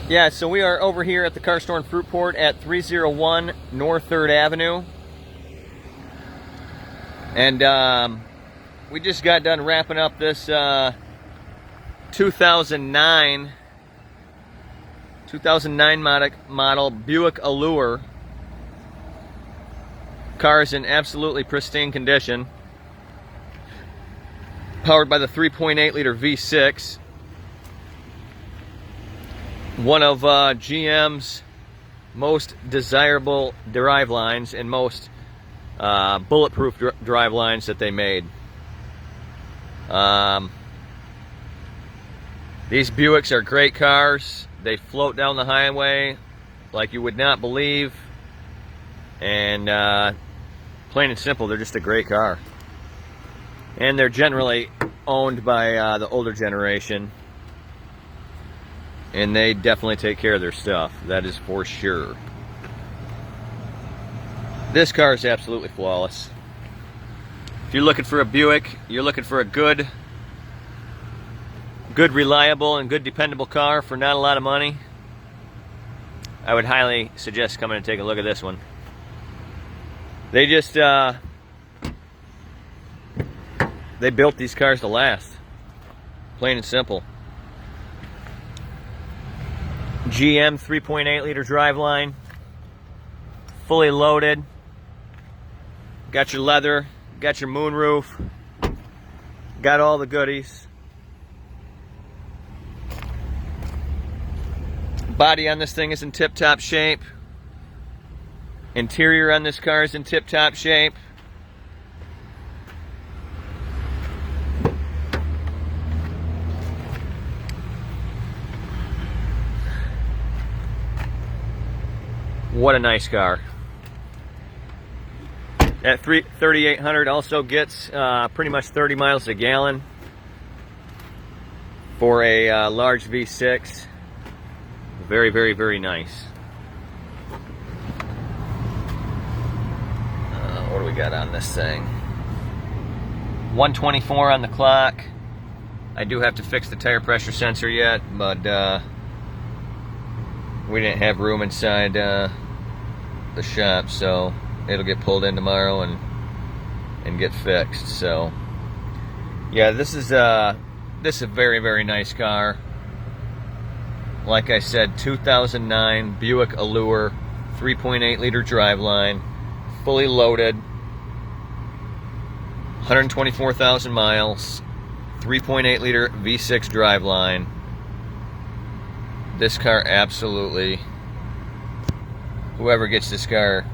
Yeah, so we are over here at the Car Store and Fruit Port at 301 North 3rd Avenue. And we just got done wrapping up this 2009 model Buick Allure. Car is in absolutely pristine condition. Powered by the 3.8 liter V6. One of GM's most desirable drive lines and most bulletproof drive lines that they made. These Buicks are great cars. They float down the highway like you would not believe. And plain and simple, they're just a great car. And they're generally owned by the older generation. And they definitely take care of their stuff. That is for sure. This car is absolutely flawless. If you're looking for a Buick, you're looking for a good, reliable, and good dependable car for not a lot of money, I would highly suggest coming and take a look at this one. They just, they built these cars to last. Plain and simple. GM 3.8 liter driveline, fully loaded. Got your leather, got your moonroof, got all the goodies. Body on this thing is in tip-top shape. Interior on this car is in tip-top shape. What a nice car. That 3800 also gets pretty much 30 miles a gallon for a large V6. Very, very, very nice. What do we got on this thing? 124 on the clock. I do have to fix the tire pressure sensor yet, but we didn't have room inside the shop, so it'll get pulled in tomorrow and get fixed. So yeah, this is a very, very nice car. Like I said, 2009 Buick Allure 3.8 liter driveline, fully loaded, 124,000 miles, 3.8 liter V6 driveline. This car absolutely, whoever gets this car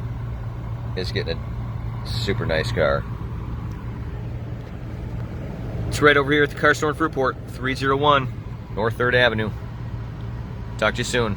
is getting a super nice car. It's right over here at the Car Store and Fruit Port, 301 North 3rd Avenue. Talk to you soon.